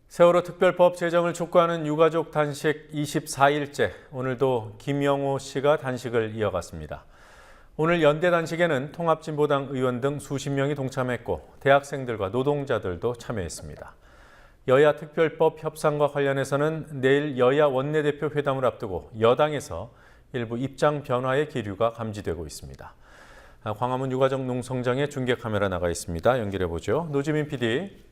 세월호 특별법 제정을 촉구하는 유가족 단식 24일째, 오늘도 김영호 씨가 단식을 이어갔습니다. 오늘 연대 단식에는 통합진보당 의원 등 수십 명이 동참했고 대학생들과 노동자들도 참여했습니다. 여야 특별법 협상과 관련해서는 내일 여야 원내대표 회담을 앞두고 여당에서 일부 입장 변화의 기류가 감지되고 있습니다. 광화문 유가족 농성장에 중계 카메라 나가 있습니다. 연결해보죠. 노지민 PD.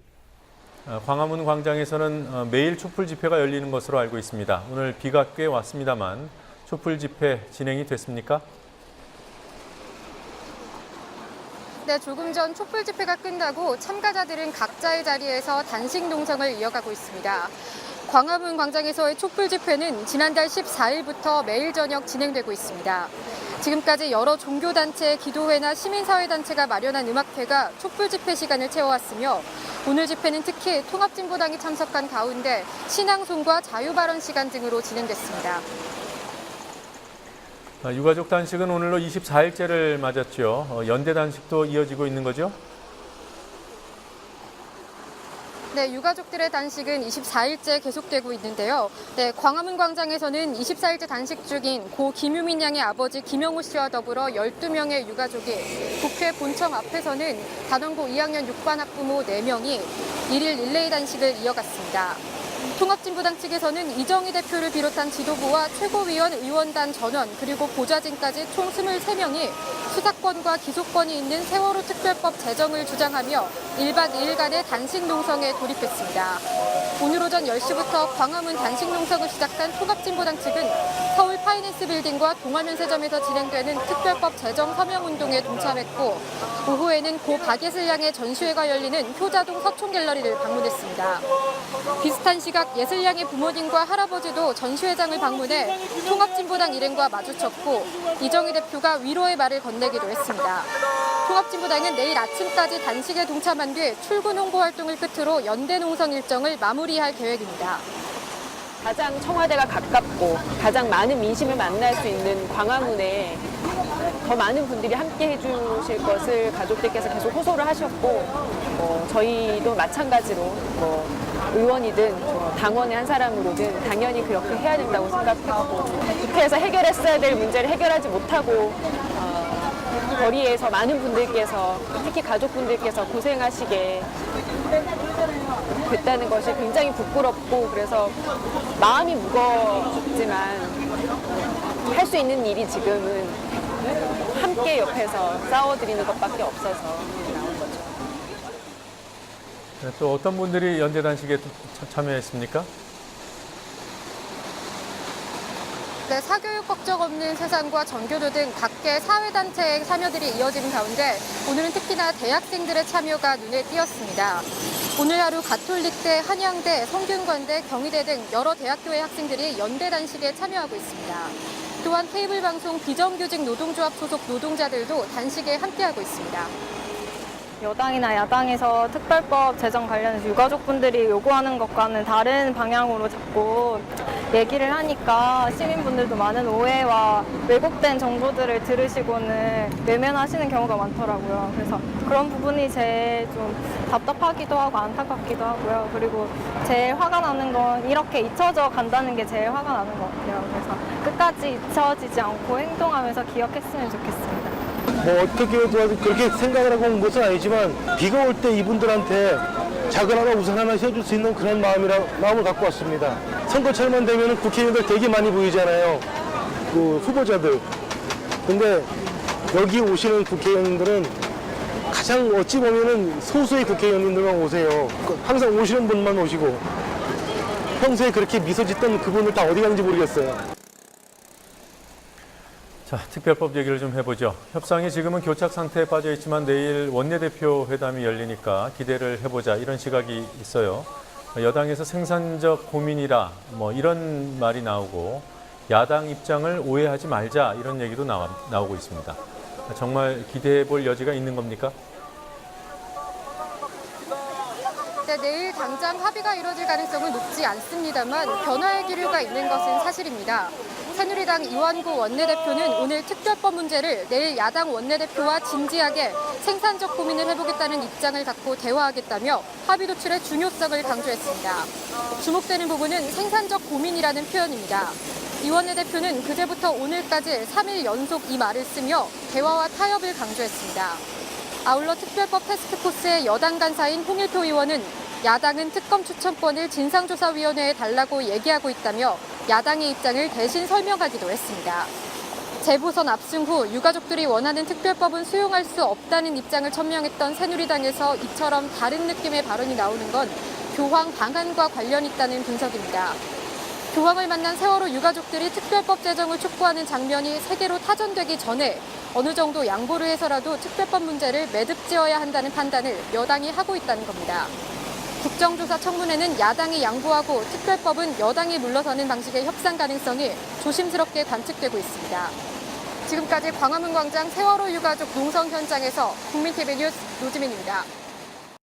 광화문 광장에서는 매일 촛불 집회가 열리는 것으로 알고 있습니다. 오늘 비가 꽤 왔습니다만 촛불 집회 진행이 됐습니까? 네, 조금 전 촛불 집회가 끝나고 참가자들은 각자의 자리에서 단식 농성을 이어가고 있습니다. 광화문 광장에서의 촛불 집회는 지난달 14일부터 매일 저녁 진행되고 있습니다. 지금까지 여러 종교단체, 기도회나 시민사회단체가 마련한 음악회가 촛불 집회 시간을 채워왔으며 오늘 집회는 특히 통합진보당이 참석한 가운데 신앙송과 자유발언 시간 등으로 진행됐습니다. 유가족 단식은 오늘로 24일째를 맞았죠. 연대 단식도 이어지고 있는 거죠? 네, 유가족들의 단식은 24일째 계속되고 있는데요. 네, 광화문 광장에서는 24일째 단식 중인 고 김유민 양의 아버지 김영호 씨와 더불어 12명의 유가족이 국회 본청 앞에서는 단원고 2학년 6반 학부모 4명이 1일 릴레이 단식을 이어갔습니다. 통합진보당 측에서는 이정희 대표를 비롯한 지도부와 최고위원 의원단 전원 그리고 보좌진까지 총 23명이 수사권과 기소권이 있는 세월호 특별법 제정을 주장하며 1박 2일간의 단식 농성에 돌입했습니다. 오늘 오전 10시부터 광화문 단식 농성을 시작한 통합진보당 측은 서울 파이낸스 빌딩과 동아면세점에서 진행되는 특별법 제정 서명운동에 동참했고 오후에는 고 박예슬 양의 전시회가 열리는 효자동 서촌갤러리를 방문했습니다. 비슷한 시각 예슬 양의 부모님과 할아버지도 전시회장을 방문해 통합진보당 일행과 마주쳤고 이정희 대표가 위로의 말을 건네기도 했습니다. 통합진보당은 내일 아침까지 단식에 동참한 뒤 출근 홍보 활동을 끝으로 연대 농성 일정을 마무리할 계획입니다. 가장 청와대가 가깝고 가장 많은 민심을 만날 수 있는 광화문에 더 많은 분들이 함께 해주실 것을 가족들께서 계속 호소를 하셨고 저희도 마찬가지로 의원이든 당원의 한 사람으로든 당연히 그렇게 해야 된다고 생각하고 국회에서 해결했어야 될 문제를 해결하지 못하고 거리에서 많은 분들께서 특히 가족분들께서 고생하시게 됐다는 것이 굉장히 부끄럽고 그래서 마음이 무겁지만 할 수 있는 일이 지금은 함께 옆에서 싸워드리는 것밖에 없어서 나온 거죠. 네, 또 어떤 분들이 연대 단식에 참여했습니까? 네, 사교육 걱정 없는 세상과 전교조 등 각계 사회단체의 참여들이 이어지는 가운데 오늘은 특히나 대학생들의 참여가 눈에 띄었습니다. 오늘 하루 가톨릭대, 한양대, 성균관대, 경희대 등 여러 대학교의 학생들이 연대 단식에 참여하고 있습니다. 또한 케이블 방송 비정규직 노동조합 소속 노동자들도 단식에 함께하고 있습니다. 여당이나 야당에서 특별법 제정 관련해서 유가족분들이 요구하는 것과는 다른 방향으로 자꾸 얘기를 하니까 시민분들도 많은 오해와 왜곡된 정보들을 들으시고는 외면하시는 경우가 많더라고요. 그래서 그런 부분이 제일 좀 답답하기도 하고 안타깝기도 하고요. 그리고 제일 화가 나는 건 이렇게 잊혀져 간다는 게 제일 화가 나는 것 같아요. 그래서 끝까지 잊혀지지 않고 행동하면서 기억했으면 좋겠습니다. 어떻게 도와서 그렇게 생각을 하고 온 것은 아니지만 비가 올 때 이분들한테 작은 하나 우산 하나 씌워줄 수 있는 그런 마음을 갖고 왔습니다. 선거철만 되면 국회의원들 되게 많이 보이잖아요. 그 후보자들. 근데 여기 오시는 국회의원들은 가장 어찌 보면은 소수의 국회의원님들만 오세요. 항상 오시는 분만 오시고 평소에 그렇게 미소 짓던 그분들 다 어디 갔는지 모르겠어요. 자, 특별법 얘기를 좀 해보죠. 협상이 지금은 교착 상태에 빠져 있지만 내일 원내대표 회담이 열리니까 기대를 해보자 이런 시각이 있어요. 여당에서 생산적 고민이라 이런 말이 나오고 야당 입장을 오해하지 말자 이런 얘기도 나오고 있습니다. 정말 기대해볼 여지가 있는 겁니까? 네, 내일 당장 합의가 이뤄질 가능성은 높지 않습니다만 변화의 기류가 있는 것은 사실입니다. 새누리당 이완구 원내대표는 오늘 특별법 문제를 내일 야당 원내대표와 진지하게 생산적 고민을 해보겠다는 입장을 갖고 대화하겠다며 합의 도출의 중요성을 강조했습니다. 주목되는 부분은 생산적 고민이라는 표현입니다. 이 원내대표는 그제부터 오늘까지 3일 연속 이 말을 쓰며 대화와 타협을 강조했습니다. 아울러 특별법 태스크포스의 여당 간사인 홍일표 의원은 야당은 특검 추천권을 진상조사위원회에 달라고 얘기하고 있다며 야당의 입장을 대신 설명하기도 했습니다. 재보선 압승 후 유가족들이 원하는 특별법은 수용할 수 없다는 입장을 천명했던 새누리당에서 이처럼 다른 느낌의 발언이 나오는 건 교황 방한과 관련 있다는 분석입니다. 교황을 만난 세월호 유가족들이 특별법 제정을 촉구하는 장면이 세계로 타전되기 전에 어느 정도 양보를 해서라도 특별법 문제를 매듭지어야 한다는 판단을 여당이 하고 있다는 겁니다. 국정조사 청문회는 야당이 양보하고 특별법은 여당이 물러서는 방식의 협상 가능성이 조심스럽게 관측되고 있습니다. 지금까지 광화문 광장 세월호 유가족 농성 현장에서 국민TV 뉴스 노지민입니다.